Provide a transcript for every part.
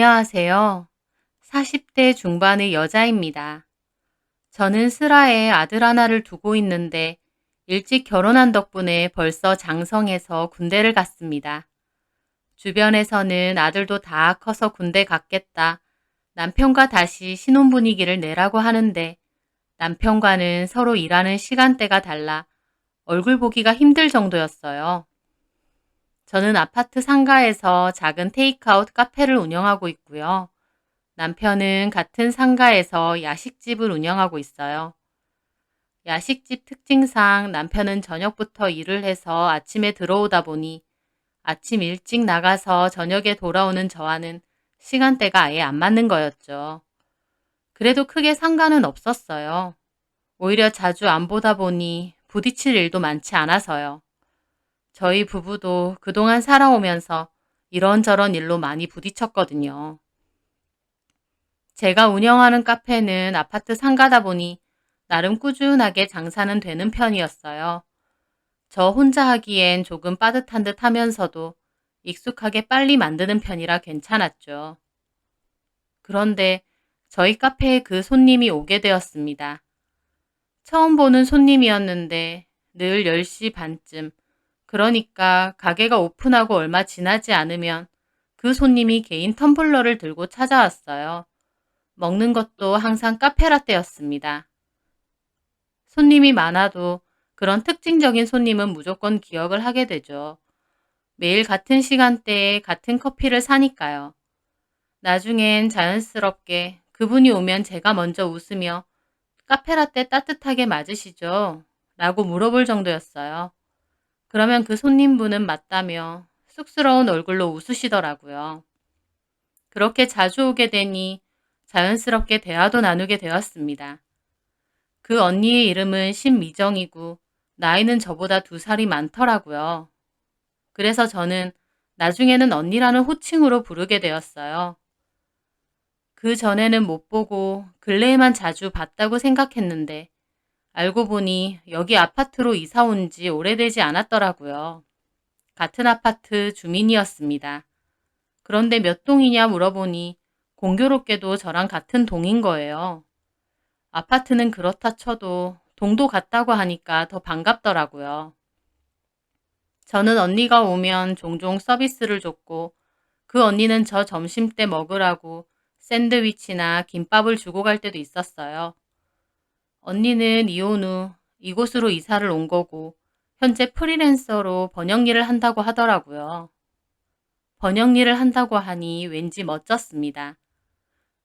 안녕하세요. 40대 중반의 여자입니다. 저는 슬하에 아들 하나를 두고 있는데 일찍 결혼한 덕분에 벌써 장성해서 군대를 갔습니다. 주변에서는 아들도 다 커서 군대 갔겠다. 남편과 다시 신혼 분위기를 내라고 하는데 남편과는 서로 일하는 시간대가 달라 얼굴 보기가 힘들 정도였어요. 저는 아파트 상가에서 작은 테이크아웃 카페를 운영하고 있고요. 남편은 같은 상가에서 야식집을 운영하고 있어요. 야식집 특징상 남편은 저녁부터 일을 해서 아침에 들어오다 보니 아침 일찍 나가서 저녁에 돌아오는 저와는 시간대가 아예 안 맞는 거였죠. 그래도 크게 상관은 없었어요. 오히려 자주 안 보다 보니 부딪힐 일도 많지 않아서요. 저희 부부도 그동안 살아오면서 이런저런 일로 많이 부딪혔거든요. 제가 운영하는 카페는 아파트 상가다 보니 나름 꾸준하게 장사는 되는 편이었어요. 저 혼자 하기엔 조금 빠듯한 듯 하면서도 익숙하게 빨리 만드는 편이라 괜찮았죠. 그런데 저희 카페에 그 손님이 오게 되었습니다. 처음 보는 손님이었는데 늘 10시 반쯤, 그러니까 가게가 오픈하고 얼마 지나지 않으면 그 손님이 개인 텀블러를 들고 찾아왔어요. 먹는 것도 항상 카페라떼였습니다. 손님이 많아도 그런 특징적인 손님은 무조건 기억을 하게 되죠. 매일 같은 시간대에 같은 커피를 사니까요. 나중엔 자연스럽게 그분이 오면 제가 먼저 웃으며 카페라떼 따뜻하게 맞으시죠? 라고 물어볼 정도였어요. 그러면 그 손님분은 맞다며 쑥스러운 얼굴로 웃으시더라고요. 그렇게 자주 오게 되니 자연스럽게 대화도 나누게 되었습니다. 그 언니의 이름은 신미정이고 나이는 저보다 2살이 많더라고요. 그래서 저는 나중에는 언니라는 호칭으로 부르게 되었어요. 그 전에는 못 보고 근래에만 자주 봤다고 생각했는데 알고 보니 여기 아파트로 이사 온 지 오래되지 않았더라고요. 같은 아파트 주민이었습니다. 그런데 몇 동이냐 물어보니 공교롭게도 저랑 같은 동인 거예요. 아파트는 그렇다 쳐도 동도 같다고 하니까 더 반갑더라고요. 저는 언니가 오면 종종 서비스를 줬고 그 언니는 저 점심때 먹으라고 샌드위치나 김밥을 주고 갈 때도 있었어요. 언니는 이혼 후 이곳으로 이사를 온 거고 현재 프리랜서로 번역 일을 한다고 하더라고요. 번역 일을 한다고 하니 왠지 멋졌습니다.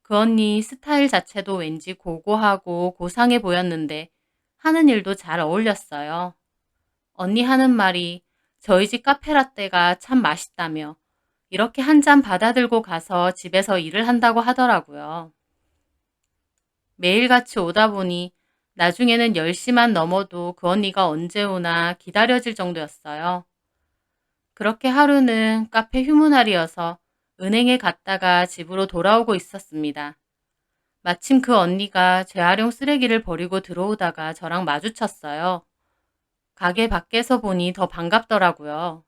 그 언니 스타일 자체도 왠지 고고하고 고상해 보였는데 하는 일도 잘 어울렸어요. 언니 하는 말이 저희 집 카페라떼가 참 맛있다며 이렇게 한 잔 받아 들고 가서 집에서 일을 한다고 하더라고요. 매일같이 오다 보니 나중에는 10시만 넘어도 그 언니가 언제 오나 기다려질 정도였어요. 그렇게 하루는 카페 휴무날이어서 은행에 갔다가 집으로 돌아오고 있었습니다. 마침 그 언니가 재활용 쓰레기를 버리고 들어오다가 저랑 마주쳤어요. 가게 밖에서 보니 더 반갑더라고요.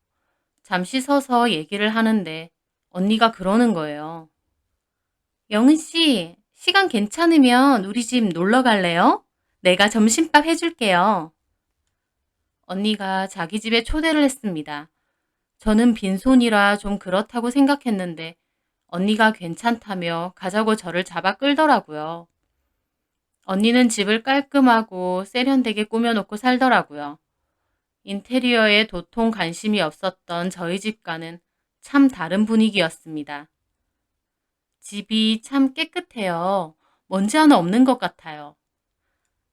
잠시 서서 얘기를 하는데 언니가 그러는 거예요. 영은 씨, 시간 괜찮으면 우리 집 놀러 갈래요? 내가 점심밥 해줄게요. 언니가 자기 집에 초대를 했습니다. 저는 빈손이라 좀 그렇다고 생각했는데 언니가 괜찮다며 가자고 저를 잡아 끌더라고요. 언니는 집을 깔끔하고 세련되게 꾸며놓고 살더라고요. 인테리어에 도통 관심이 없었던 저희 집과는 참 다른 분위기였습니다. 집이 참 깨끗해요. 먼지 하나 없는 것 같아요.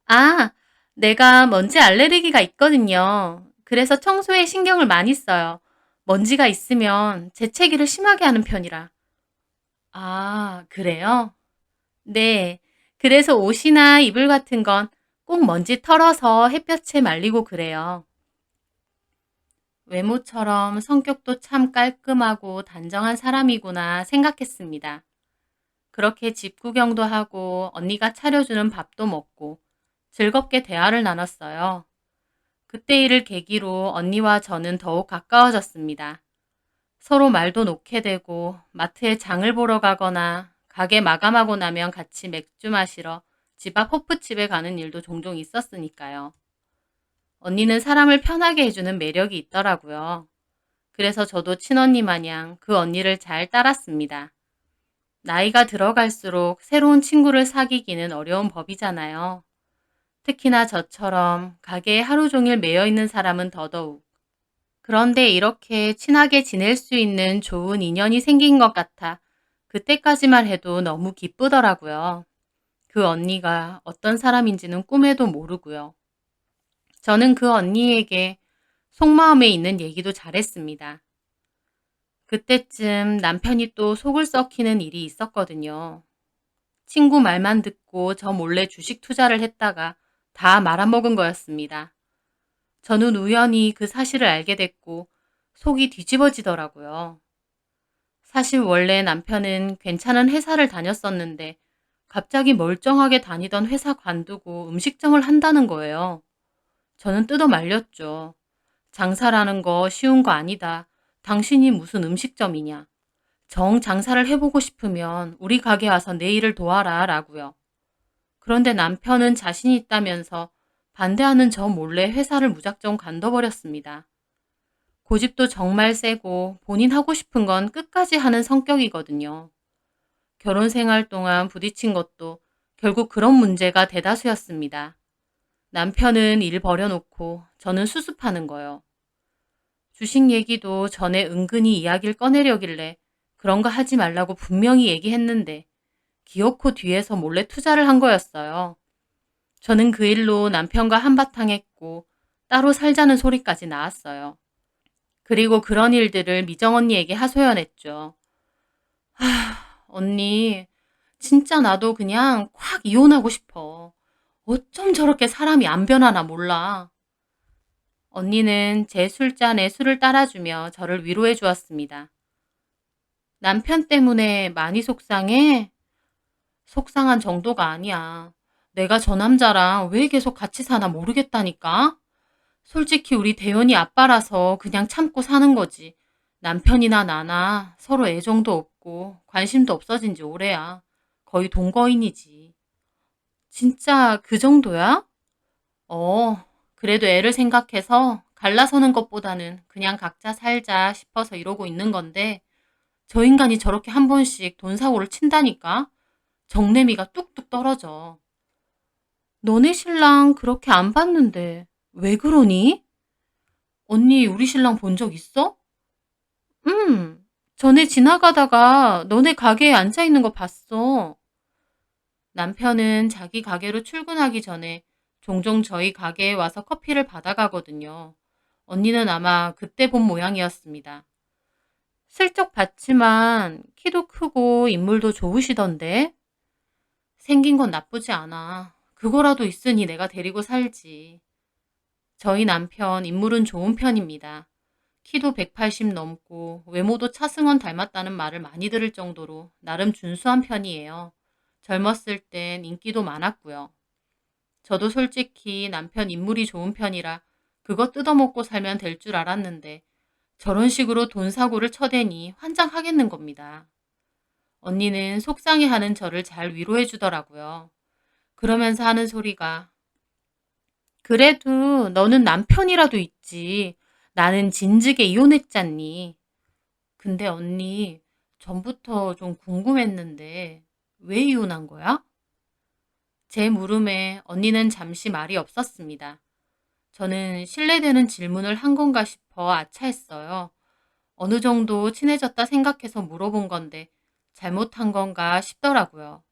아, 내가 먼지 알레르기가 있거든요. 그래서 청소에 신경을 많이 써요. 먼지가 있으면 재채기를 심하게 하는 편이라. 아, 그래요? 네. 그래서 옷이나 이불 같은 건 꼭 먼지 털어서 햇볕에 말리고 그래요. 외모처럼 성격도 참 깔끔하고 단정한 사람이구나 생각했습니다. 그렇게 집 구경도 하고 언니가 차려주는 밥도 먹고 즐겁게 대화를 나눴어요. 그때 일을 계기로 언니와 저는 더욱 가까워졌습니다. 서로 말도 놓게 되고 마트에 장을 보러 가거나 가게 마감하고 나면 같이 맥주 마시러 집 앞 호프집에 가는 일도 종종 있었으니까요. 언니는 사람을 편하게 해주는 매력이 있더라고요. 그래서 저도 친언니 마냥 그 언니를 잘 따랐습니다. 나이가 들어갈수록 새로운 친구를 사귀기는 어려운 법이잖아요. 특히나 저처럼 가게에 하루 종일 매여 있는 사람은 더더욱. 그런데 이렇게 친하게 지낼 수 있는 좋은 인연이 생긴 것 같아 그때까지만 해도 너무 기쁘더라고요. 그 언니가 어떤 사람인지는 꿈에도 모르고요. 저는 그 언니에게 속마음에 있는 얘기도 잘했습니다. 그때쯤 남편이 또 속을 썩히는 일이 있었거든요. 친구 말만 듣고 저 몰래 주식 투자를 했다가 다 말아먹은 거였습니다. 저는 우연히 그 사실을 알게 됐고 속이 뒤집어지더라고요. 사실 원래 남편은 괜찮은 회사를 다녔었는데 갑자기 멀쩡하게 다니던 회사 관두고 음식점을 한다는 거예요. 저는 뜯어 말렸죠. 장사라는 거 쉬운 거 아니다. 당신이 무슨 음식점이냐. 정 장사를 해보고 싶으면 우리 가게 와서 내 일을 도와라 라고요. 그런데 남편은 자신 있다면서 반대하는 저 몰래 회사를 무작정 관둬버렸습니다. 고집도 정말 세고 본인 하고 싶은 건 끝까지 하는 성격이거든요. 결혼 생활 동안 부딪힌 것도 결국 그런 문제가 대다수였습니다. 남편은 일 버려놓고 저는 수습하는 거요. 주식 얘기도 전에 은근히 이야기를 꺼내려길래 그런 거 하지 말라고 분명히 얘기했는데 기어코 뒤에서 몰래 투자를 한 거였어요. 저는 그 일로 남편과 한바탕 했고 따로 살자는 소리까지 나왔어요. 그리고 그런 일들을 미정 언니에게 하소연했죠. 하, 언니, 진짜 나도 그냥 콱 이혼하고 싶어. 어쩜 저렇게 사람이 안 변하나 몰라. 언니는 제 술잔에 술을 따라주며 저를 위로해 주었습니다. 남편 때문에 많이 속상해? 속상한 정도가 아니야. 내가 저 남자랑 왜 계속 같이 사나 모르겠다니까? 솔직히 우리 대현이 아빠라서 그냥 참고 사는 거지. 남편이나 나나 서로 애정도 없고 관심도 없어진 지 오래야. 거의 동거인이지. 진짜 그 정도야? 어, 그래도 애를 생각해서 갈라서는 것보다는 그냥 각자 살자 싶어서 이러고 있는 건데 저 인간이 저렇게 한 번씩 돈 사고를 친다니까? 정내미가 뚝뚝 떨어져. 너네 신랑 그렇게 안 봤는데 왜 그러니? 언니 우리 신랑 본 적 있어? 전에 지나가다가 너네 가게에 앉아 있는 거 봤어. 남편은 자기 가게로 출근하기 전에 종종 저희 가게에 와서 커피를 받아가거든요. 언니는 아마 그때 본 모양이었습니다. 슬쩍 봤지만 키도 크고 인물도 좋으시던데? 생긴 건 나쁘지 않아. 그거라도 있으니 내가 데리고 살지. 저희 남편 인물은 좋은 편입니다. 키도 180 넘고 외모도 차승원 닮았다는 말을 많이 들을 정도로 나름 준수한 편이에요. 젊었을 땐 인기도 많았고요. 저도 솔직히 남편 인물이 좋은 편이라 그거 뜯어먹고 살면 될 줄 알았는데 저런 식으로 돈 사고를 쳐대니 환장하겠는 겁니다. 언니는 속상해하는 저를 잘 위로해 주더라고요. 그러면서 하는 소리가 그래도 너는 남편이라도 있지. 나는 진즉에 이혼했잖니. 근데 언니, 전부터 좀 궁금했는데 왜 이혼한 거야? 제 물음에 언니는 잠시 말이 없었습니다. 저는 신뢰되는 질문을 한 건가 싶어 아차했어요. 어느 정도 친해졌다 생각해서 물어본 건데 잘못한 건가 싶더라고요.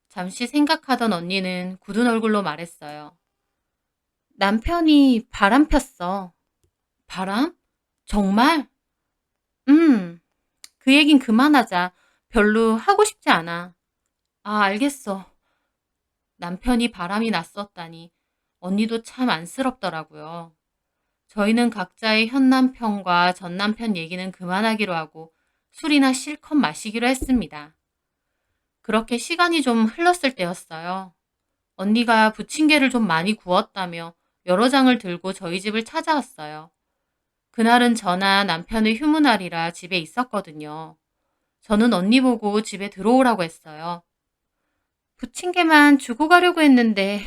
잠시 생각하던 언니는 굳은 얼굴로 말했어요. 남편이 바람 폈어. 바람? 정말? 음, 그 얘긴 그만하자. 별로 하고 싶지 않아. 아, 알겠어. 남편이 바람이 났었다니 언니도 참 안쓰럽더라고요. 저희는 각자의 현 남편과 전 남편 얘기는 그만하기로 하고 술이나 실컷 마시기로 했습니다. 그렇게 시간이 좀 흘렀을 때였어요. 언니가 부침개를 좀 많이 구웠다며 여러 장을 들고 저희 집을 찾아왔어요. 그날은 저나 남편의 휴무날이라 집에 있었거든요. 저는 언니 보고 집에 들어오라고 했어요. 부침개만 주고 가려고 했는데,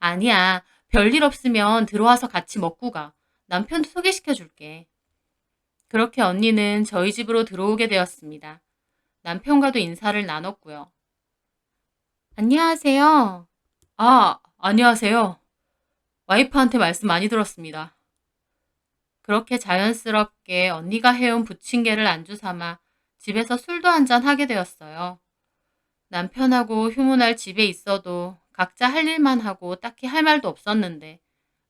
아니야. 별일 없으면 들어와서 같이 먹고 가. 남편도 소개시켜 줄게. 그렇게 언니는 저희 집으로 들어오게 되었습니다. 남편과도 인사를 나눴고요. 안녕하세요. 아, 안녕하세요. 와이프한테 말씀 많이 들었습니다. 그렇게 자연스럽게 언니가 해온 부침개를 안주 삼아 집에서 술도 한잔 하게 되었어요. 남편하고 휴무날 집에 있어도 각자 할 일만 하고 딱히 할 말도 없었는데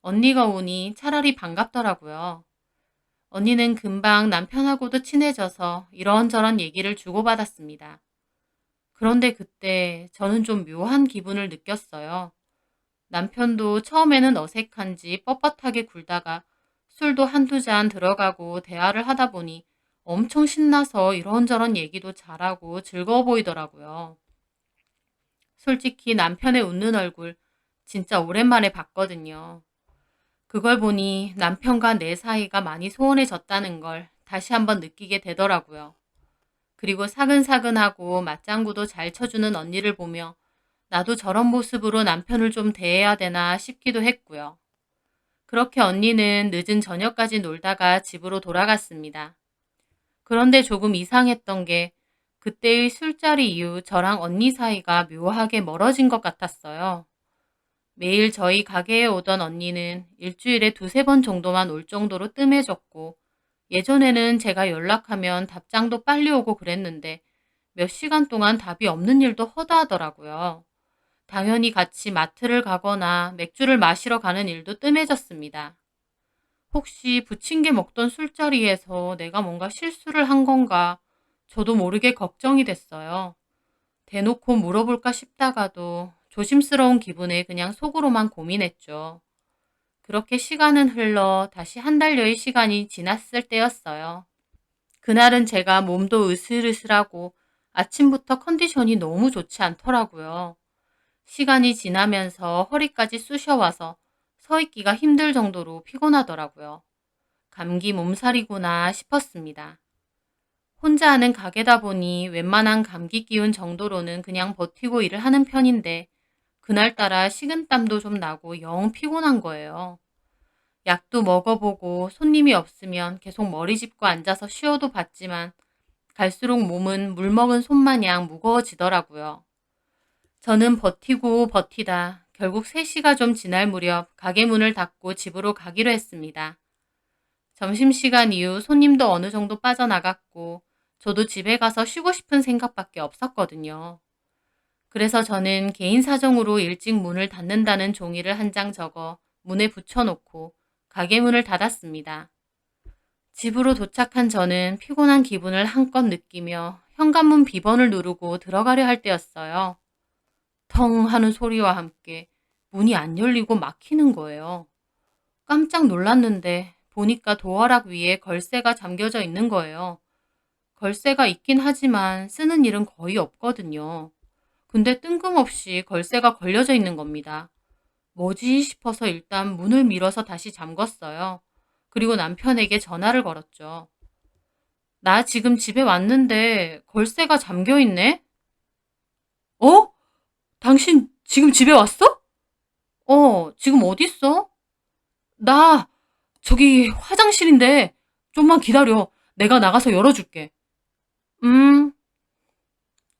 언니가 오니 차라리 반갑더라고요. 언니는 금방 남편하고도 친해져서 이런저런 얘기를 주고받았습니다. 그런데 그때 저는 좀 묘한 기분을 느꼈어요. 남편도 처음에는 어색한지 뻣뻣하게 굴다가 술도 한두 잔 들어가고 대화를 하다 보니 엄청 신나서 이런저런 얘기도 잘하고 즐거워 보이더라고요. 솔직히 남편의 웃는 얼굴 진짜 오랜만에 봤거든요. 그걸 보니 남편과 내 사이가 많이 소원해졌다는 걸 다시 한번 느끼게 되더라고요. 그리고 사근사근하고 맞장구도 잘 쳐주는 언니를 보며 나도 저런 모습으로 남편을 좀 대해야 되나 싶기도 했고요. 그렇게 언니는 늦은 저녁까지 놀다가 집으로 돌아갔습니다. 그런데 조금 이상했던 게 그때의 술자리 이후 저랑 언니 사이가 묘하게 멀어진 것 같았어요. 매일 저희 가게에 오던 언니는 일주일에 두세 번 정도만 올 정도로 뜸해졌고 예전에는 제가 연락하면 답장도 빨리 오고 그랬는데 몇 시간 동안 답이 없는 일도 허다하더라고요. 당연히 같이 마트를 가거나 맥주를 마시러 가는 일도 뜸해졌습니다. 혹시 부침개 먹던 술자리에서 내가 뭔가 실수를 한 건가 저도 모르게 걱정이 됐어요. 대놓고 물어볼까 싶다가도 조심스러운 기분에 그냥 속으로만 고민했죠. 그렇게 시간은 흘러 다시 한 달여의 시간이 지났을 때였어요. 그날은 제가 몸도 으슬으슬하고 아침부터 컨디션이 너무 좋지 않더라고요. 시간이 지나면서 허리까지 쑤셔와서 서 있기가 힘들 정도로 피곤하더라고요. 감기 몸살이구나 싶었습니다. 혼자 하는 가게다 보니 웬만한 감기 기운 정도로는 그냥 버티고 일을 하는 편인데 그날따라 식은땀도 좀 나고 영 피곤한 거예요. 약도 먹어보고 손님이 없으면 계속 머리 짚고 앉아서 쉬어도 봤지만 갈수록 몸은 물 먹은 손마냥 무거워지더라고요. 저는 버티고 버티다 결국 3시가 좀 지날 무렵 가게 문을 닫고 집으로 가기로 했습니다. 점심시간 이후 손님도 어느 정도 빠져나갔고 저도 집에 가서 쉬고 싶은 생각밖에 없었거든요. 그래서 저는 개인 사정으로 일찍 문을 닫는다는 종이를 한 장 적어 문에 붙여놓고 가게 문을 닫았습니다. 집으로 도착한 저는 피곤한 기분을 한껏 느끼며 현관문 비번을 누르고 들어가려 할 때였어요. 텅 하는 소리와 함께 문이 안 열리고 막히는 거예요. 깜짝 놀랐는데 보니까 도어락 위에 걸쇠가 잠겨져 있는 거예요. 걸쇠가 있긴 하지만 쓰는 일은 거의 없거든요. 근데 뜬금없이 걸쇠가 걸려져 있는 겁니다. 뭐지 싶어서 일단 문을 밀어서 다시 잠궜어요. 그리고 남편에게 전화를 걸었죠. 나 지금 집에 왔는데 걸쇠가 잠겨 있네? 어? 당신 지금 집에 왔어? 지금 어디 있어? 나 저기 화장실인데 좀만 기다려. 내가 나가서 열어줄게. 음,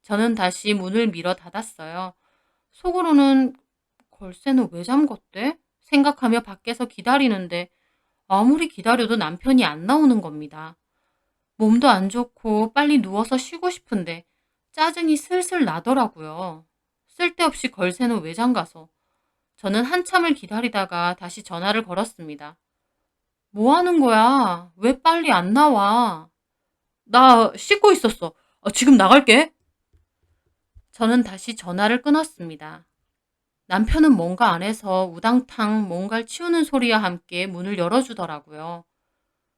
저는 다시 문을 밀어 닫았어요. 속으로는 걸쇠는 왜 잠궜대? 생각하며 밖에서 기다리는데 아무리 기다려도 남편이 안 나오는 겁니다. 몸도 안 좋고 빨리 누워서 쉬고 싶은데 짜증이 슬슬 나더라고요. 쓸데없이 걸쇠는 왜 잠가서. 저는 한참을 기다리다가 다시 전화를 걸었습니다. 뭐 하는 거야? 왜 빨리 안 나와? 나 씻고 있었어. 지금 나갈게. 저는 다시 전화를 끊었습니다. 남편은 뭔가 안에서 우당탕 뭔가를 치우는 소리와 함께 문을 열어주더라고요.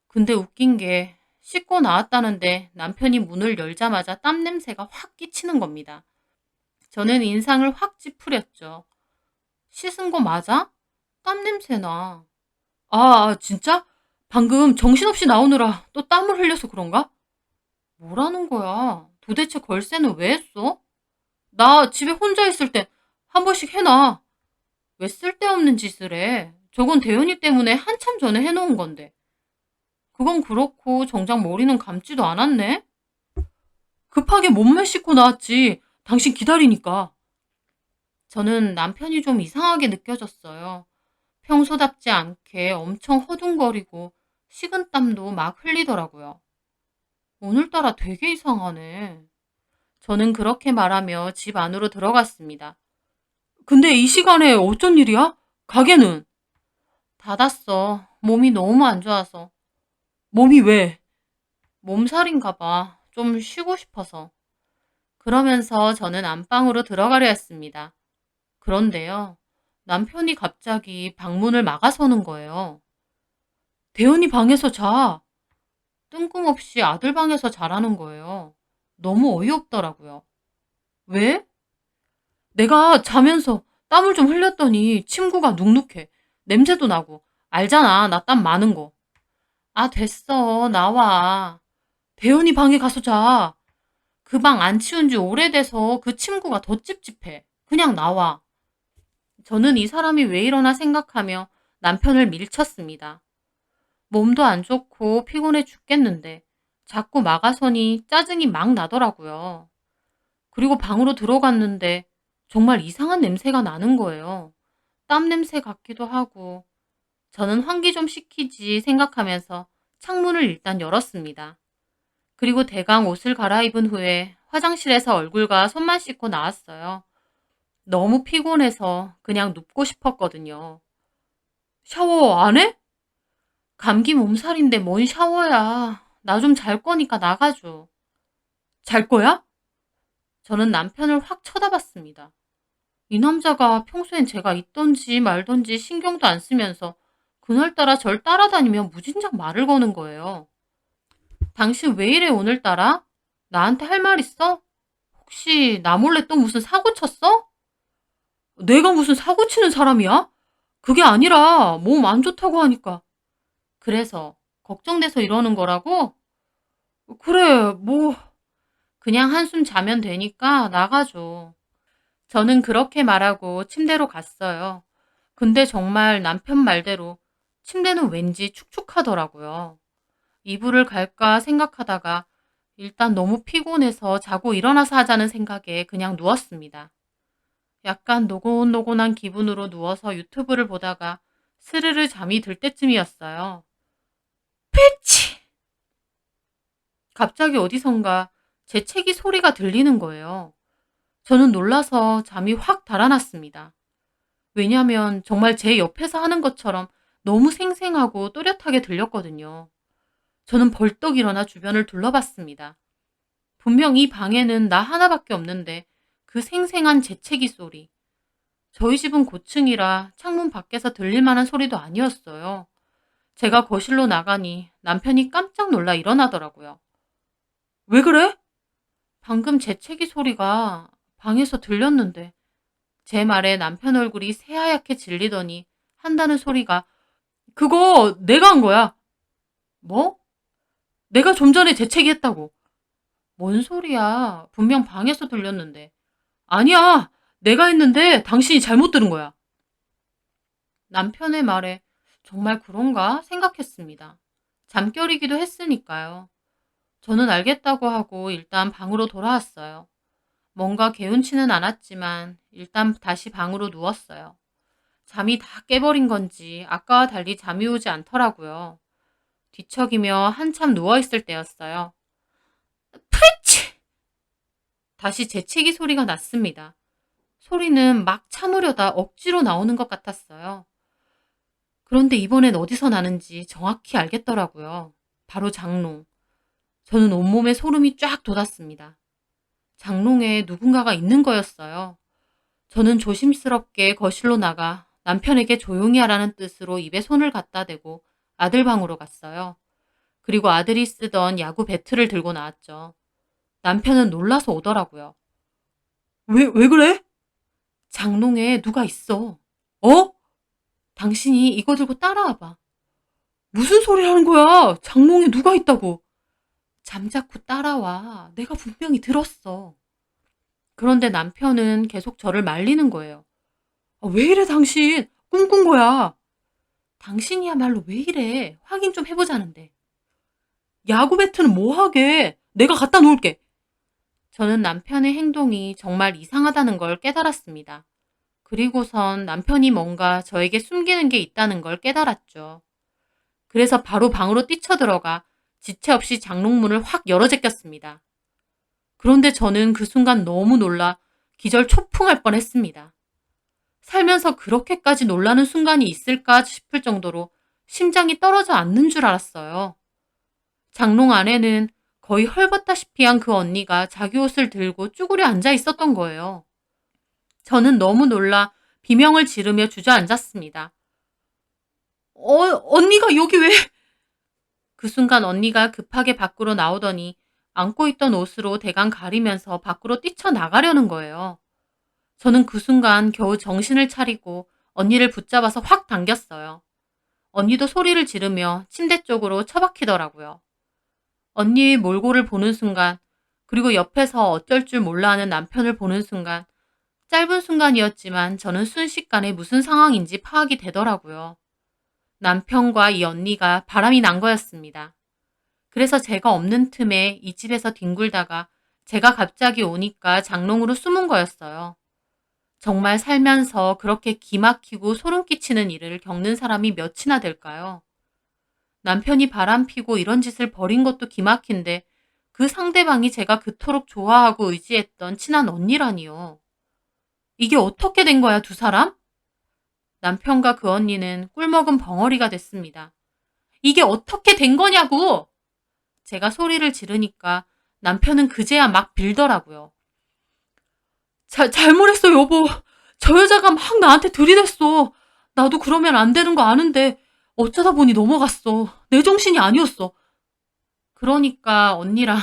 근데 웃긴 게 씻고 나왔다는데 남편이 문을 열자마자 땀 냄새가 확 끼치는 겁니다. 저는 인상을 확 찌푸렸죠. 씻은 거 맞아? 땀 냄새 나. 진짜? 방금 정신없이 나오느라 또 땀을 흘려서 그런가? 뭐라는 거야? 도대체 걸쇠는 왜 했어? 나 집에 혼자 있을 때 한 번씩 해놔. 왜 쓸데없는 짓을 해? 저건 대현이 때문에 한참 전에 해놓은 건데. 그건 그렇고 정작 머리는 감지도 않았네? 급하게 몸만 씻고 나왔지. 당신 기다리니까. 저는 남편이 좀 이상하게 느껴졌어요. 평소답지 않게 엄청 허둥거리고 식은땀도 막 흘리더라고요. 오늘따라 되게 이상하네. 저는 그렇게 말하며 집 안으로 들어갔습니다. 근데 이 시간에 어쩐 일이야? 가게는? 닫았어. 몸이 너무 안 좋아서. 몸이 왜? 몸살인가 봐. 좀 쉬고 싶어서. 그러면서 저는 안방으로 들어가려 했습니다. 그런데요. 남편이 갑자기 방문을 막아서는 거예요. 대현이 방에서 자. 뜬금없이 아들 방에서 자라는 거예요. 너무 어이없더라고요. 왜? 내가 자면서 땀을 좀 흘렸더니 침구가 눅눅해. 냄새도 나고. 알잖아. 나 땀 많은 거. 아, 됐어. 나와. 대현이 방에 가서 자. 그 방 안 치운 지 오래돼서 그 침구가 더 찝찝해. 그냥 나와. 저는 이 사람이 왜 이러나 생각하며 남편을 밀쳤습니다. 몸도 안 좋고 피곤해 죽겠는데 자꾸 막아서니 짜증이 막 나더라고요. 그리고 방으로 들어갔는데 정말 이상한 냄새가 나는 거예요. 땀 냄새 같기도 하고. 저는 환기 좀 시키지 생각하면서 창문을 일단 열었습니다. 그리고 대강 옷을 갈아입은 후에 화장실에서 얼굴과 손만 씻고 나왔어요. 너무 피곤해서 그냥 눕고 싶었거든요. 샤워 안 해? 감기 몸살인데 뭔 샤워야. 나 좀 잘 거니까 나가줘. 잘 거야? 저는 남편을 확 쳐다봤습니다. 이 남자가 평소엔 제가 있던지 말던지 신경도 안 쓰면서 그날따라 절 따라다니며 무진장 말을 거는 거예요. 당신 왜 이래 오늘따라? 나한테 할 말 있어? 혹시 나 몰래 또 무슨 사고 쳤어? 내가 무슨 사고 치는 사람이야? 그게 아니라 몸 안 좋다고 하니까. 그래서 걱정돼서 이러는 거라고? 그래, 뭐 그냥 한숨 자면 되니까 나가줘. 저는 그렇게 말하고 침대로 갔어요. 근데 정말 남편 말대로 침대는 왠지 축축하더라고요. 이불을 갈까 생각하다가 일단 너무 피곤해서 자고 일어나서 하자는 생각에 그냥 누웠습니다. 약간 노곤노곤한 기분으로 누워서 유튜브를 보다가 스르르 잠이 들 때쯤이었어요. 치! 갑자기 어디선가 재채기 소리가 들리는 거예요. 저는 놀라서 잠이 확 달아났습니다. 왜냐하면 정말 제 옆에서 하는 것처럼 너무 생생하고 또렷하게 들렸거든요. 저는 벌떡 일어나 주변을 둘러봤습니다. 분명 이 방에는 나 하나밖에 없는데 그 생생한 재채기 소리. 저희 집은 고층이라 창문 밖에서 들릴 만한 소리도 아니었어요. 제가 거실로 나가니 남편이 깜짝 놀라 일어나더라고요. 왜 그래? 방금 재채기 소리가 방에서 들렸는데 제 말에 남편 얼굴이 새하얗게 질리더니 한다는 소리가 그거 내가 한 거야. 뭐? 내가 좀 전에 재채기 했다고. 뭔 소리야. 분명 방에서 들렸는데. 아니야. 내가 했는데 당신이 잘못 들은 거야. 남편의 말에 정말 그런가 생각했습니다. 잠결이기도 했으니까요. 저는 알겠다고 하고 일단 방으로 돌아왔어요. 뭔가 개운치는 않았지만 일단 다시 방으로 누웠어요. 잠이 다 깨버린 건지 아까와 달리 잠이 오지 않더라고요. 뒤척이며 한참 누워있을 때였어요. 프리치! 다시 재채기 소리가 났습니다. 소리는 막 참으려다 억지로 나오는 것 같았어요. 그런데 이번엔 어디서 나는지 정확히 알겠더라고요. 바로 장롱. 저는 온몸에 소름이 쫙 돋았습니다. 장롱에 누군가가 있는 거였어요. 저는 조심스럽게 거실로 나가 남편에게 조용히 하라는 뜻으로 입에 손을 갖다 대고 아들 방으로 갔어요. 그리고 아들이 쓰던 야구 배트를 들고 나왔죠. 남편은 놀라서 오더라고요. 왜 그래? 장롱에 누가 있어. 어? 당신이 이거 들고 따라와봐. 무슨 소리 하는 거야? 장롱에 누가 있다고? 잠자코 따라와. 내가 분명히 들었어. 그런데 남편은 계속 저를 말리는 거예요. 아, 왜 이래 당신? 꿈꾼 거야. 당신이야말로 왜 이래? 확인 좀 해보자는데. 야구 배트는 뭐 하게? 내가 갖다 놓을게. 저는 남편의 행동이 정말 이상하다는 걸 깨달았습니다. 그리고선 남편이 뭔가 저에게 숨기는 게 있다는 걸 깨달았죠. 그래서 바로 방으로 뛰쳐들어가 지체 없이 장롱문을 확 열어 제꼈습니다. 그런데 저는 그 순간 너무 놀라 기절 초풍할 뻔했습니다. 살면서 그렇게까지 놀라는 순간이 있을까 싶을 정도로 심장이 떨어져 앉는 줄 알았어요. 장롱 안에는 거의 헐벗다시피 한 그 언니가 자기 옷을 들고 쭈그려 앉아 있었던 거예요. 저는 너무 놀라 비명을 지르며 주저앉았습니다. 언니가 여기 왜? 그 순간 언니가 급하게 밖으로 나오더니 안고 있던 옷으로 대강 가리면서 밖으로 뛰쳐나가려는 거예요. 저는 그 순간 겨우 정신을 차리고 언니를 붙잡아서 확 당겼어요. 언니도 소리를 지르며 침대 쪽으로 처박히더라고요. 언니의 몰골을 보는 순간, 그리고 옆에서 어쩔 줄 몰라 하는 남편을 보는 순간, 짧은 순간이었지만 저는 순식간에 무슨 상황인지 파악이 되더라고요. 남편과 이 언니가 바람이 난 거였습니다. 그래서 제가 없는 틈에 이 집에서 뒹굴다가 제가 갑자기 오니까 장롱으로 숨은 거였어요. 정말 살면서 그렇게 기막히고 소름 끼치는 일을 겪는 사람이 몇이나 될까요? 남편이 바람피고 이런 짓을 벌인 것도 기막힌데 그 상대방이 제가 그토록 좋아하고 의지했던 친한 언니라니요. 이게 어떻게 된 거야, 두 사람? 남편과 그 언니는 꿀먹은 벙어리가 됐습니다. 이게 어떻게 된 거냐고! 제가 소리를 지르니까 남편은 그제야 막 빌더라고요. 잘못했어, 여보. 저 여자가 막 나한테 들이댔어. 나도 그러면 안 되는 거 아는데 어쩌다 보니 넘어갔어. 내 정신이 아니었어. 그러니까 언니랑,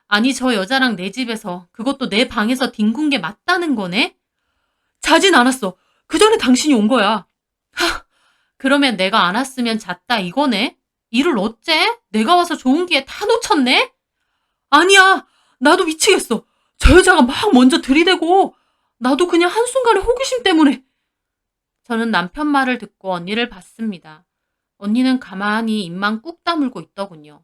아니 저 여자랑 내 집에서, 그것도 내 방에서 뒹군 게 맞다는 거네? 자진 않았어. 그 전에 당신이 온 거야. 그러면 내가 안 왔으면 잤다 이거네? 일을 어째? 내가 와서 좋은 기회 다 놓쳤네? 아니야. 나도 미치겠어. 저 여자가 막 먼저 들이대고 나도 그냥 한순간의 호기심 때문에. 저는 남편 말을 듣고 언니를 봤습니다. 언니는 가만히 입만 꾹 다물고 있더군요.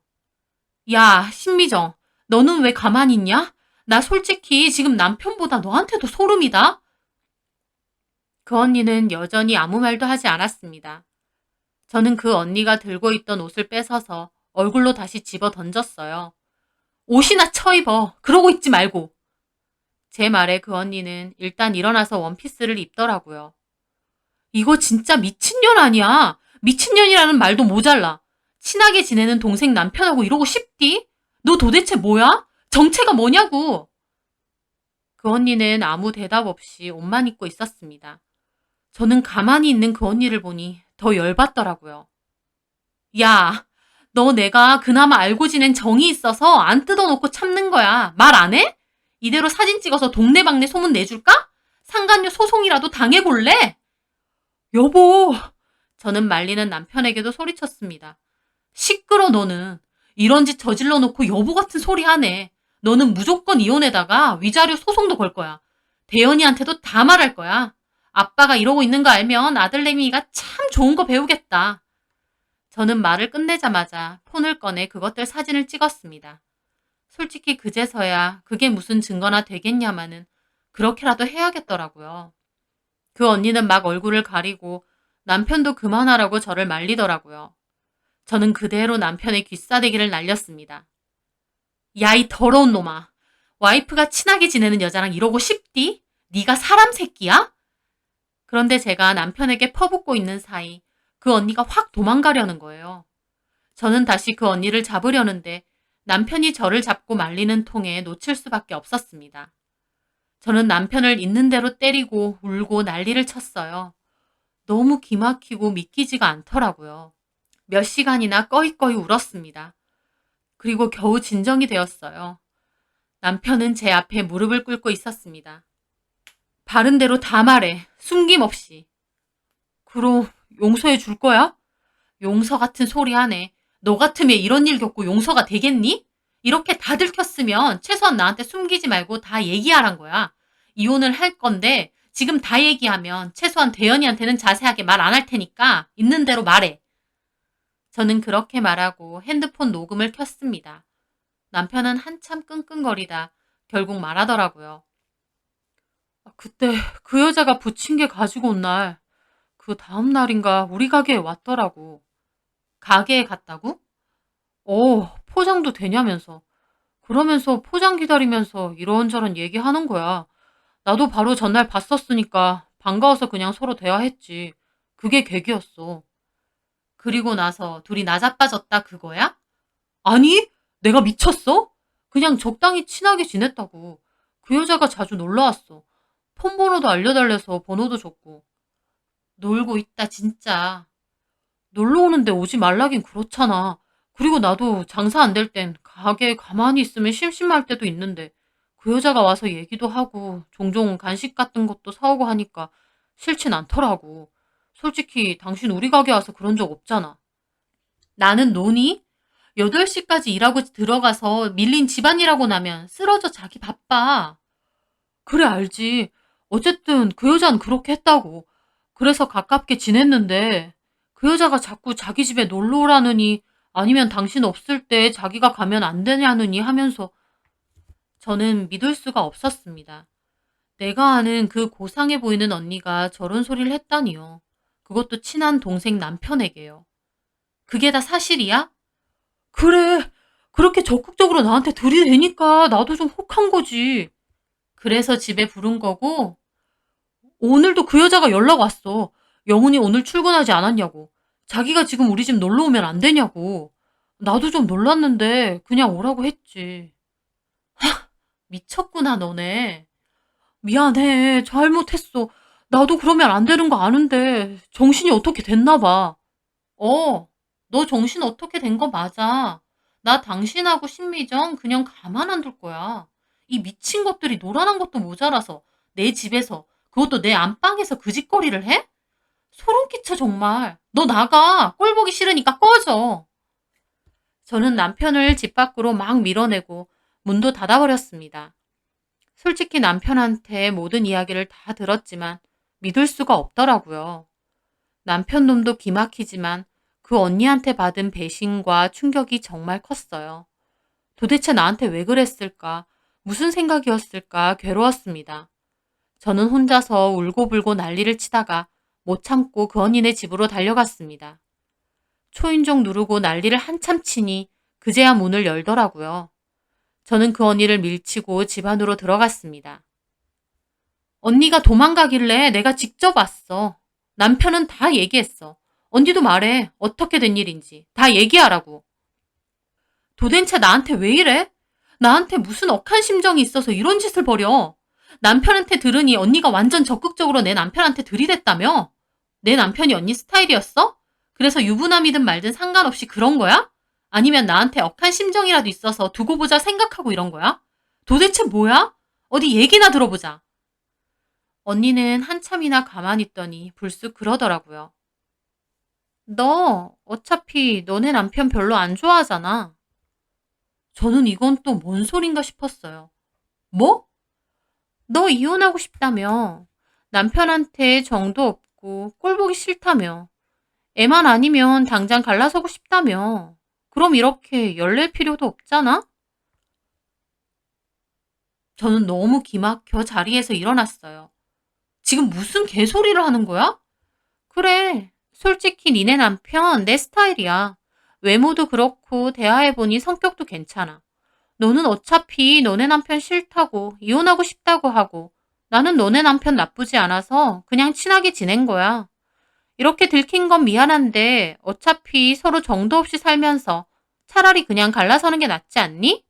야, 신미정. 너는 왜 가만히 있냐? 나 솔직히 지금 남편보다 너한테도 소름이다. 그 언니는 여전히 아무 말도 하지 않았습니다. 저는 그 언니가 들고 있던 옷을 뺏어서 얼굴로 다시 집어 던졌어요. 옷이나 쳐입어. 그러고 있지 말고. 제 말에 그 언니는 일단 일어나서 원피스를 입더라고요. 이거 진짜 미친년 아니야. 미친년이라는 말도 모자라. 친하게 지내는 동생 남편하고 이러고 싶디? 너 도대체 뭐야? 정체가 뭐냐고. 그 언니는 아무 대답 없이 옷만 입고 있었습니다. 저는 가만히 있는 그 언니를 보니 더 열받더라고요. 야, 너 내가 그나마 알고 지낸 정이 있어서 안 뜯어놓고 참는 거야. 말 안 해? 이대로 사진 찍어서 동네방네 소문 내줄까? 상간녀 소송이라도 당해볼래? 여보, 저는 말리는 남편에게도 소리쳤습니다. 시끄러 너는. 이런 짓 저질러 놓고 여보 같은 소리 하네. 너는 무조건 이혼에다가 위자료 소송도 걸 거야. 대현이한테도 다 말할 거야. 아빠가 이러고 있는 거 알면 아들내미가 참 좋은 거 배우겠다. 저는 말을 끝내자마자 폰을 꺼내 그것들 사진을 찍었습니다. 솔직히 그제서야 그게 무슨 증거나 되겠냐마는 그렇게라도 해야겠더라고요. 그 언니는 막 얼굴을 가리고 남편도 그만하라고 저를 말리더라고요. 저는 그대로 남편의 귀싸대기를 날렸습니다. 야, 이 더러운 놈아. 와이프가 친하게 지내는 여자랑 이러고 싶디? 네가 사람 새끼야? 그런데 제가 남편에게 퍼붓고 있는 사이 그 언니가 확 도망가려는 거예요. 저는 다시 그 언니를 잡으려는데 남편이 저를 잡고 말리는 통에 놓칠 수밖에 없었습니다. 저는 남편을 있는 대로 때리고 울고 난리를 쳤어요. 너무 기막히고 믿기지가 않더라고요. 몇 시간이나 꺼이꺼이 울었습니다. 그리고 겨우 진정이 되었어요. 남편은 제 앞에 무릎을 꿇고 있었습니다. 바른 대로 다 말해. 숨김없이. 그럼 용서해 줄 거야? 용서 같은 소리 하네. 너 같으면 이런 일 겪고 용서가 되겠니? 이렇게 다 들켰으면 최소한 나한테 숨기지 말고 다 얘기하란 거야. 이혼을 할 건데 지금 다 얘기하면 최소한 대현이한테는 자세하게 말 안 할 테니까 있는 대로 말해. 저는 그렇게 말하고 핸드폰 녹음을 켰습니다. 남편은 한참 끙끙거리다 결국 말하더라고요. 그때 그 여자가 부침개 가지고 온 날, 그 다음 날인가 우리 가게에 왔더라고. 가게에 갔다고? 포장도 되냐면서. 그러면서 포장 기다리면서 이런저런 얘기하는 거야. 나도 바로 전날 봤었으니까 반가워서 그냥 서로 대화했지. 그게 계기였어. 그리고 나서 둘이 나자빠졌다 그거야? 아니, 내가 미쳤어? 그냥 적당히 친하게 지냈다고. 그 여자가 자주 놀러 왔어. 폰 번호도 알려달래서 번호도 줬고. 놀고 있다, 진짜. 놀러 오는데 오지 말라긴 그렇잖아. 그리고 나도 장사 안 될 땐 가게에 가만히 있으면 심심할 때도 있는데 그 여자가 와서 얘기도 하고 종종 간식 같은 것도 사오고 하니까 싫진 않더라고. 솔직히 당신 우리 가게 와서 그런 적 없잖아. 나는 노니? 8시까지 일하고 들어가서 밀린 집안일하고 나면 쓰러져 자기 바빠. 그래, 알지. 어쨌든 그 여자는 그렇게 했다고. 그래서 가깝게 지냈는데 그 여자가 자꾸 자기 집에 놀러 오라느니 아니면 당신 없을 때 자기가 가면 안 되냐느니 하면서 저는 믿을 수가 없었습니다. 내가 아는 그 고상해 보이는 언니가 저런 소리를 했다니요. 그것도 친한 동생 남편에게요. 그게 다 사실이야? 그래. 그렇게 적극적으로 나한테 들이대니까 나도 좀 혹한 거지. 그래서 집에 부른 거고 오늘도 그 여자가 연락 왔어. 영훈이 오늘 출근하지 않았냐고. 자기가 지금 우리 집 놀러 오면 안 되냐고. 나도 좀 놀랐는데 그냥 오라고 했지. 미쳤구나, 너네. 미안해. 잘못했어. 나도 그러면 안 되는 거 아는데 정신이 어떻게 됐나 봐. 너 정신 어떻게 된 거 맞아. 나 당신하고 신미정 그냥 가만 안 둘 거야. 이 미친 것들이 노란한 것도 모자라서 내 집에서 그것도 내 안방에서 그 짓거리를 해? 소름 끼쳐 정말. 너 나가. 꼴 보기 싫으니까 꺼져. 저는 남편을 집 밖으로 막 밀어내고 문도 닫아버렸습니다. 솔직히 남편한테 모든 이야기를 다 들었지만 믿을 수가 없더라고요. 남편 놈도 기막히지만 그 언니한테 받은 배신과 충격이 정말 컸어요. 도대체 나한테 왜 그랬을까? 무슨 생각이었을까? 괴로웠습니다. 저는 혼자서 울고불고 난리를 치다가 못 참고 그 언니네 집으로 달려갔습니다. 초인종 누르고 난리를 한참 치니 그제야 문을 열더라고요. 저는 그 언니를 밀치고 집 안으로 들어갔습니다. 언니가 도망가길래 내가 직접 왔어. 남편은 다 얘기했어. 언니도 말해. 어떻게 된 일인지. 다 얘기하라고. 도대체 나한테 왜 이래? 나한테 무슨 억한 심정이 있어서 이런 짓을 벌여. 남편한테 들으니 언니가 완전 적극적으로 내 남편한테 들이댔다며? 내 남편이 언니 스타일이었어? 그래서 유부남이든 말든 상관없이 그런 거야? 아니면 나한테 억한 심정이라도 있어서 두고 보자 생각하고 이런 거야? 도대체 뭐야? 어디 얘기나 들어보자. 언니는 한참이나 가만히 있더니 불쑥 그러더라고요. 너 어차피 너네 남편 별로 안 좋아하잖아. 저는 이건 또 뭔 소린가 싶었어요. 뭐? 너 이혼하고 싶다며. 남편한테 정도 없고 꼴 보기 싫다며. 애만 아니면 당장 갈라서고 싶다며. 그럼 이렇게 열낼 필요도 없잖아? 저는 너무 기막혀 자리에서 일어났어요. 지금 무슨 개소리를 하는 거야? 그래. 솔직히 니네 남편 내 스타일이야. 외모도 그렇고 대화해보니 성격도 괜찮아. 너는 어차피 너네 남편 싫다고 이혼하고 싶다고 하고 나는 너네 남편 나쁘지 않아서 그냥 친하게 지낸 거야. 이렇게 들킨 건 미안한데 어차피 서로 정도 없이 살면서 차라리 그냥 갈라서는 게 낫지 않니?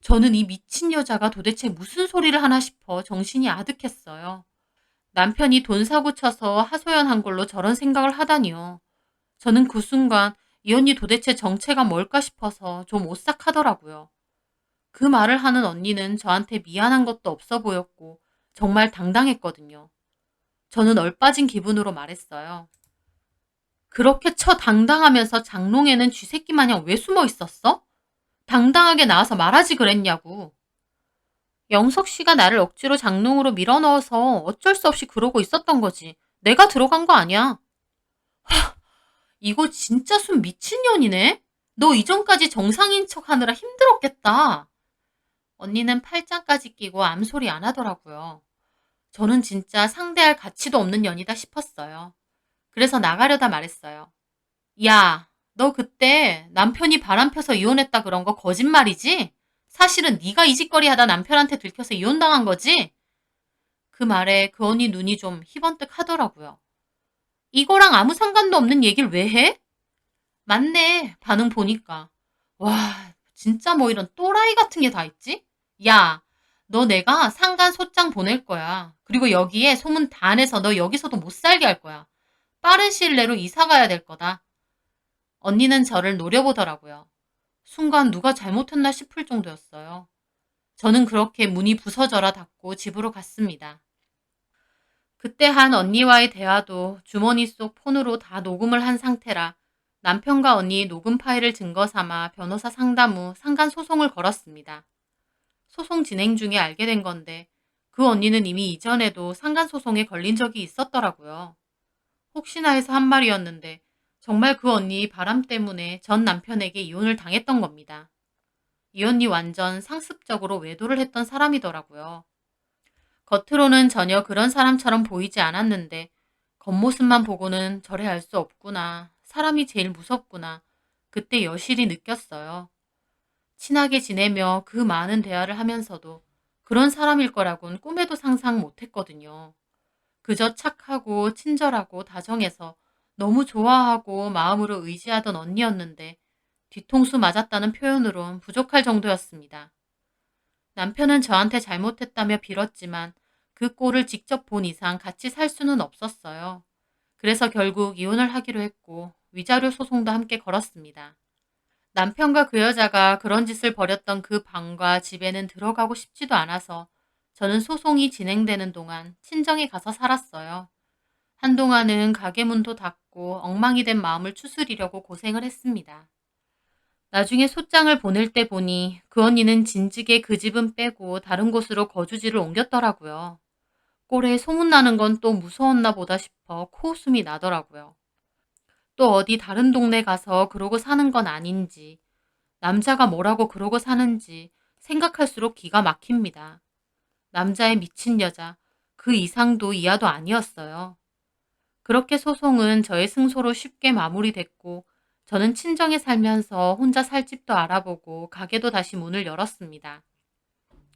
저는 이 미친 여자가 도대체 무슨 소리를 하나 싶어 정신이 아득했어요. 남편이 돈 사고 쳐서 하소연한 걸로 저런 생각을 하다니요. 저는 그 순간 이 언니 도대체 정체가 뭘까 싶어서 좀 오싹하더라고요. 그 말을 하는 언니는 저한테 미안한 것도 없어 보였고 정말 당당했거든요. 저는 얼빠진 기분으로 말했어요. 그렇게 처당당하면서 장롱에는 쥐새끼 마냥 왜 숨어 있었어? 당당하게 나와서 말하지 그랬냐고. 영석 씨가 나를 억지로 장롱으로 밀어넣어서 어쩔 수 없이 그러고 있었던 거지. 내가 들어간 거 아니야. 이거 진짜 숨 미친년이네? 너 이전까지 정상인 척 하느라 힘들었겠다. 언니는 팔짱까지 끼고 암소리 안 하더라고요. 저는 진짜 상대할 가치도 없는 년이다 싶었어요. 그래서 나가려다 말했어요. 야, 너 그때 남편이 바람 펴서 이혼했다 그런 거 거짓말이지? 사실은 네가 이 짓거리 하다 남편한테 들켜서 이혼당한 거지? 그 말에 그 언니 눈이 좀 희번뜩 하더라고요. 이거랑 아무 상관도 없는 얘기를 왜 해? 맞네, 반응 보니까. 와, 진짜 뭐 이런 또라이 같은 게 다 있지? 야, 너 내가 상간 소장 보낼 거야. 그리고 여기에 소문 다 내서 너 여기서도 못 살게 할 거야. 빠른 시일 내로 이사 가야 될 거다. 언니는 저를 노려보더라고요. 순간 누가 잘못했나 싶을 정도였어요. 저는 그렇게 문이 부서져라 닫고 집으로 갔습니다. 그때 한 언니와의 대화도 주머니 속 폰으로 다 녹음을 한 상태라 남편과 언니의 녹음 파일을 증거 삼아 변호사 상담 후 상간 소송을 걸었습니다. 소송 진행 중에 알게 된 건데 그 언니는 이미 이전에도 상간 소송에 걸린 적이 있었더라고요. 혹시나 해서 한 말이었는데 정말 그 언니 바람 때문에 전 남편에게 이혼을 당했던 겁니다. 이 언니 완전 상습적으로 외도를 했던 사람이더라고요. 겉으로는 전혀 그런 사람처럼 보이지 않았는데 겉모습만 보고는 저래 알 수 없구나. 사람이 제일 무섭구나. 그때 여실히 느꼈어요. 친하게 지내며 그 많은 대화를 하면서도 그런 사람일 거라곤 꿈에도 상상 못했거든요. 그저 착하고 친절하고 다정해서 너무 좋아하고 마음으로 의지하던 언니였는데 뒤통수 맞았다는 표현으론 부족할 정도였습니다. 남편은 저한테 잘못했다며 빌었지만 그 꼴을 직접 본 이상 같이 살 수는 없었어요. 그래서 결국 이혼을 하기로 했고 위자료 소송도 함께 걸었습니다. 남편과 그 여자가 그런 짓을 벌였던 그 방과 집에는 들어가고 싶지도 않아서 저는 소송이 진행되는 동안 친정에 가서 살았어요. 한동안은 가게 문도 닫고 엉망이 된 마음을 추스리려고 고생을 했습니다. 나중에 소장을 보낼 때 보니 그 언니는 진즉에 그 집은 빼고 다른 곳으로 거주지를 옮겼더라고요. 꼴에 소문나는 건 또 무서웠나 보다 싶어 코웃음이 나더라고요. 또 어디 다른 동네 가서 그러고 사는 건 아닌지, 남자가 뭐라고 그러고 사는지 생각할수록 기가 막힙니다. 남자의 미친 여자, 그 이상도 이하도 아니었어요. 그렇게 소송은 저의 승소로 쉽게 마무리됐고 저는 친정에 살면서 혼자 살 집도 알아보고 가게도 다시 문을 열었습니다.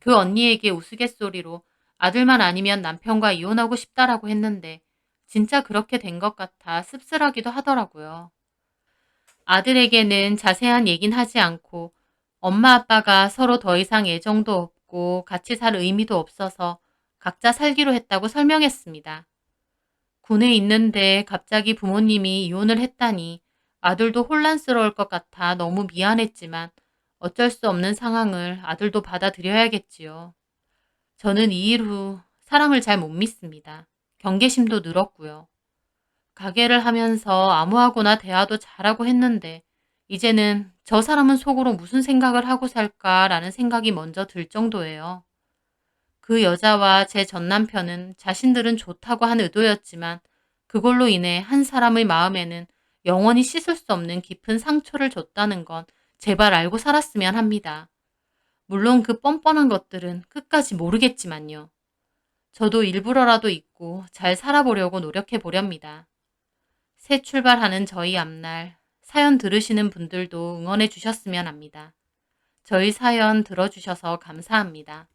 그 언니에게 우스갯소리로 아들만 아니면 남편과 이혼하고 싶다라고 했는데 진짜 그렇게 된 것 같아 씁쓸하기도 하더라고요. 아들에게는 자세한 얘긴 하지 않고 엄마 아빠가 서로 더 이상 애정도 없고 같이 살 의미도 없어서 각자 살기로 했다고 설명했습니다. 군에 있는데 갑자기 부모님이 이혼을 했다니 아들도 혼란스러울 것 같아 너무 미안했지만 어쩔 수 없는 상황을 아들도 받아들여야겠지요. 저는 이 일 후 사람을 잘 못 믿습니다. 경계심도 늘었고요. 가게를 하면서 아무하고나 대화도 잘하고 했는데 이제는 저 사람은 속으로 무슨 생각을 하고 살까라는 생각이 먼저 들 정도예요. 그 여자와 제 전남편은 자신들은 좋다고 한 의도였지만 그걸로 인해 한 사람의 마음에는 영원히 씻을 수 없는 깊은 상처를 줬다는 건 제발 알고 살았으면 합니다. 물론 그 뻔뻔한 것들은 끝까지 모르겠지만요. 저도 일부러라도 잊고 잘 살아보려고 노력해 보렵니다. 새 출발하는 저희 앞날 사연 들으시는 분들도 응원해 주셨으면 합니다. 저희 사연 들어주셔서 감사합니다.